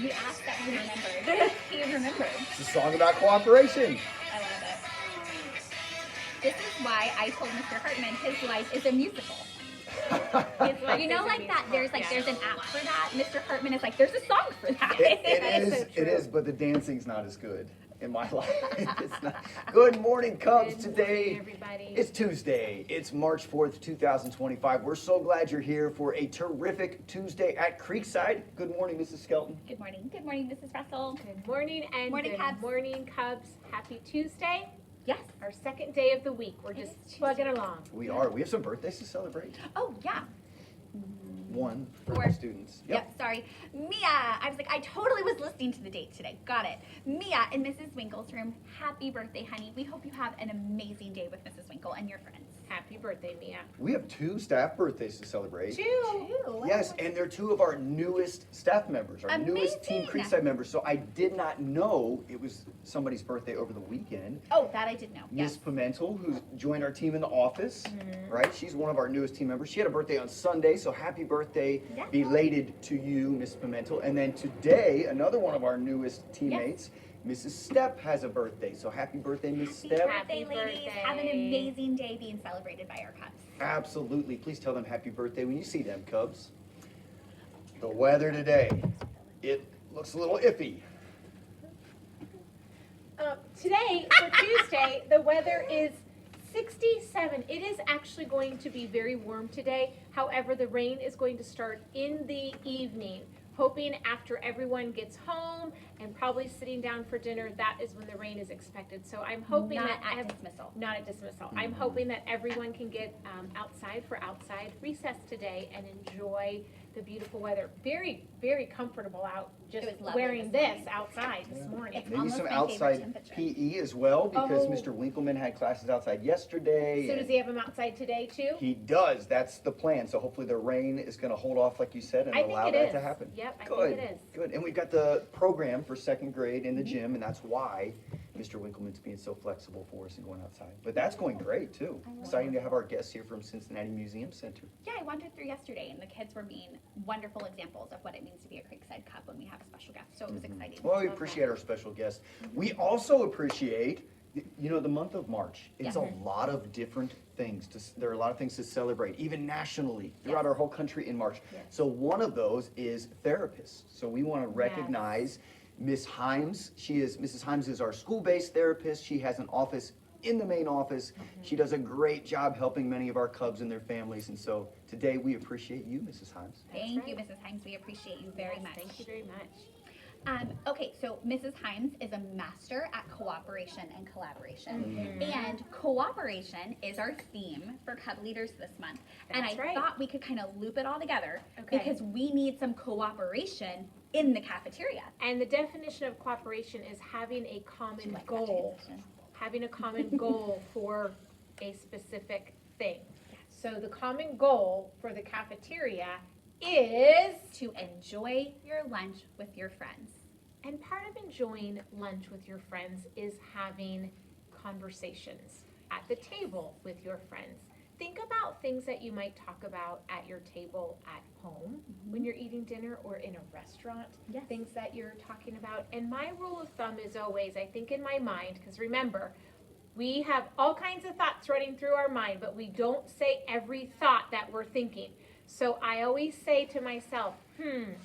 We asked that he remembered. He remembered. It's a song about cooperation. I love it. This is why I told Mr. Hartman his life is a musical. His life You know, is a like that. musical, There's yeah. there's an app for that. Mr. Hartman is like, there's a song for that. It is, but the dancing's not as good in my life. It's not. Good morning, Cubs. Good Today, morning, everybody. it's Tuesday. It's March 4th, 2025. We're so glad you're here for a terrific Tuesday at Creekside. Good morning, Mrs. Skelton. Good morning. Good morning, Mrs. Russell. Good morning and Morning, good Cubs. morning, Cubs. Happy Tuesday, Yes. our second day of the week. We're It just is plugging along. We are. We have some birthdays to celebrate. Oh yeah. One for Four. the students. Yep. Sorry, Mia. I was like, I totally was listening to the date today. Got it. Mia in Mrs. Winkle's room. Happy birthday, honey. We hope you have an amazing day with Mrs. Winkle and your friends. Happy birthday, Mia. We have two staff birthdays to celebrate. Two. Yes, and they're two of our newest staff members, our newest Team Amazing. Creekside members. So I did not know it was somebody's birthday over the weekend. Oh, that I did know. Miss Yes. Pimentel, who joined our team in the office, right? She's one of our newest team members. She had a birthday on Sunday, so happy birthday Yeah. belated to you, Miss Pimentel. And then today, another one of our newest teammates, Mrs. Stepp, has a birthday. So happy birthday, Miss Happy Stepp. birthday, Happy ladies. birthday. Have an amazing day being celebrated by our Cubs. Absolutely. Please tell them happy birthday when you see them, Cubs. The weather today, it looks a little iffy. Today, for Tuesday, the weather is 67. It is actually going to be very warm today. However, the rain is going to start in the evening. Hoping after everyone gets home and probably sitting down for dinner, that is when the rain is expected. So I'm hoping Not that at dismissal. not at dismissal. I'm hoping that everyone can get outside for outside recess today and enjoy the beautiful weather. Very, very comfortable out just It was lovely wearing this this morning. outside this morning. It's Maybe almost some my favorite outside temperature. PE as well, because Oh. Mr. Winkleman had classes outside yesterday. So and does he have them outside today too? He does. That's the plan. So hopefully the rain is going to hold off, like you said, and I think allow it that is. to happen. Yep, I Good. think it is. Good. And we've got the program for second grade in the gym, and that's why Mr. Winkleman's being so flexible for us and going outside. But that's going great too. I know. Exciting to have our guests here from Cincinnati Museum Center. Yeah, I wandered through yesterday, and the kids were being wonderful examples of what it means to be a Creekside Cub when we have a special guest. So it was exciting. Well, we appreciate our special guests. We also appreciate, the month of March. It's Yeah. a lot of different things. There are a lot of things to celebrate, even nationally, throughout Yes. our whole country in March. Yes. So one of those is therapists. So we want to recognize Miss Himes. Mrs. Himes is our school-based therapist. She has an office in the main office. She does a great job helping many of our Cubs and their families. And so today we appreciate you, Mrs. Himes. Thank you, right. Mrs. Himes. We appreciate you very Yes, much. Thank you very much. Okay, so Mrs. Himes is a master at cooperation and collaboration. Mm-hmm. And cooperation is our theme for Cub Leaders this month. And That's I right. thought we could kind of loop it all together Okay. because we need some cooperation in the cafeteria. And the definition of cooperation is having a common Like that goal. transition. Having a common goal for a specific thing. So the common goal for the cafeteria is, To enjoy your lunch with your friends. and part of enjoying lunch with your friends is having conversations at the table with your friends. Think about things that you might talk about at your table at home when you're eating dinner or in a restaurant. Yes. Things that you're talking about. And my rule of thumb is always, I think in my mind, because remember, we have all kinds of thoughts running through our mind, but we don't say every thought that we're thinking. So I always say to myself,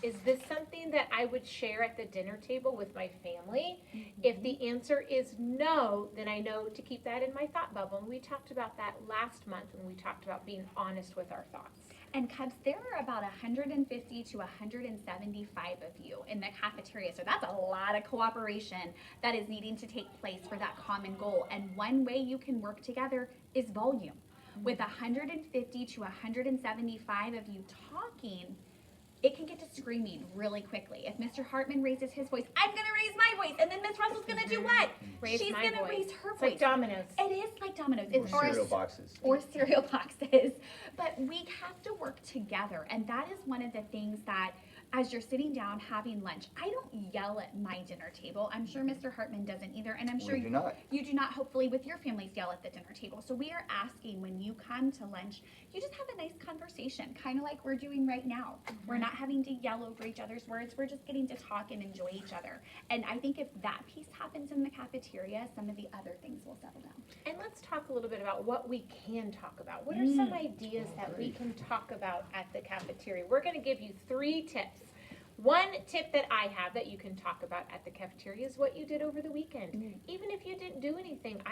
is this something that I would share at the dinner table with my family? If the answer is no, then I know to keep that in my thought bubble. And we talked about that last month when we talked about being honest with our thoughts. And Cubs, there are about 150 to 175 of you in the cafeteria. So that's a lot of cooperation that is needing to take place for that common goal. And one way you can work together is volume. With 150 to 175 of you talking, it can get to screaming really quickly. If Mr. Hartman raises his voice, I'm going to raise my voice. And then Miss Russell's going to do what? Raise She's my going to voice. raise her It's voice. like dominoes. It is like dominoes. Or It's cereal boxes. or cereal boxes. But we have to work together. And that is one of the things that, as you're sitting down having lunch, I don't yell at my dinner table. I'm sure Mr. Hartman doesn't either. And I'm sure We do not. you do not, hopefully, with your families yell at the dinner table. So we are asking when you come to lunch, you just have a nice conversation conversation, kind of like we're doing right now. We're not having to yell over each other's words. We're just getting to talk and enjoy each other. And I think if that piece happens in the cafeteria, some of the other things will settle down. And let's talk a little bit about what we can talk about. What are some ideas that we can talk about at the cafeteria? We're going to give you 3 tips. One tip that I have that you can talk about at the cafeteria is what you did over the weekend. Even if you didn't do anything,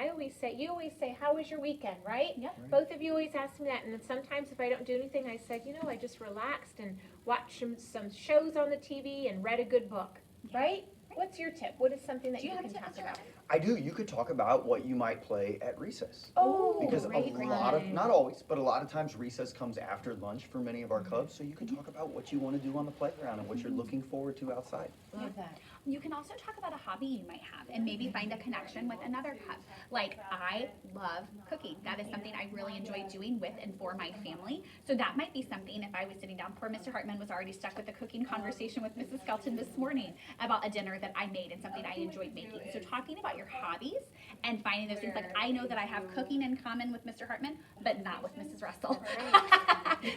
you always say, how was your weekend, right? Yep. Right. Both of you always ask me that, and then sometimes if I don't do anything, I said, I just relaxed and watched some shows on the TV and read a good book, right? What's your tip? What is something that Do you you have can a tip, talk Mr. about? I do. You could talk about what you might play at recess. Oh, Because great, a great lot of, idea. not always, but a lot of times recess comes after lunch for many of our cubs. So you can talk about what you want to do on the playground and what you're looking forward to outside. love that. You can also talk about a hobby you might have and maybe find a connection with another cub. Like, I love cooking. That is something I really enjoy doing with and for my family. So that might be something if I was sitting down. Poor Mr. Hartman was already stuck with the cooking conversation with Mrs. Skelton this morning about a dinner that I made and something I enjoyed making. So talking about your hobbies and finding those things. Like, I know that I have cooking in common with Mr. Hartman, but not with Mrs. Russell.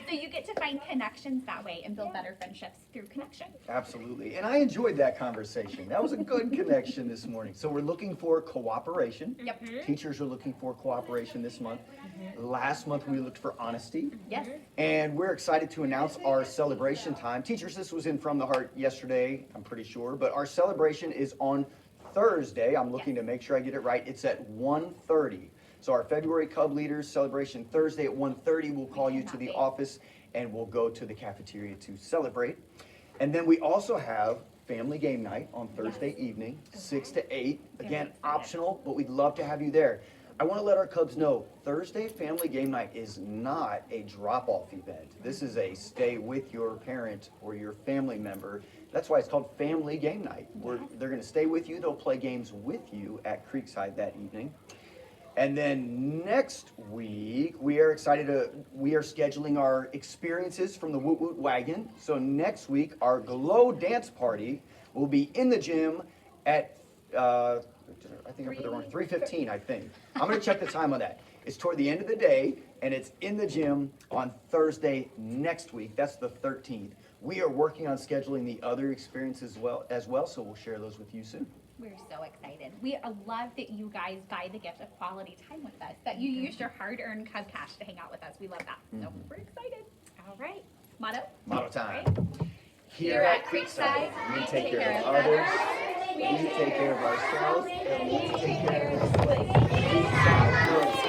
So you get to find connections that way and build better friendships through connection. Absolutely. And I enjoyed that conversation. That was a good connection this morning. So we're looking for cooperation. Yep. Teachers are looking for cooperation this month. Last month we looked for honesty. Yes. And we're excited to announce our celebration time. Teachers, this was in From the Heart yesterday, I'm pretty sure, but our celebration is on Thursday. I'm looking to make sure I get it right. It's at 1:30. So our February Cub Leaders celebration Thursday at 1:30. We'll call you to the office and we'll go to the cafeteria to celebrate. And then we also have family game night on Thursday evening, 6 to 8. Again, optional, but we'd love to have you there. I want to let our Cubs know Thursday family game night is not a drop-off event. This is a stay with your parent or your family member. That's why it's called family game night. They're going to stay with you. They'll play games with you at Creekside that evening. And then next week, we are scheduling our experiences from the Woot Woot Wagon. So next week, our Glow Dance Party will be in the gym at, I think I put the wrong, 3:15, I think. I'm gonna check the time on that. It's toward the end of the day, and it's in the gym on Thursday next week. That's the 13th. We are working on scheduling the other experiences as well, so we'll share those with you soon. We're so excited. We love that you guys buy the gift of quality time with us, that you used your hard-earned Cub cash to hang out with us. We love that. So we're excited. All right. Motto? Motto time. Right? Here at Creekside, we take care of others, we take care of ourselves, and we take care of this place. Creekside Girls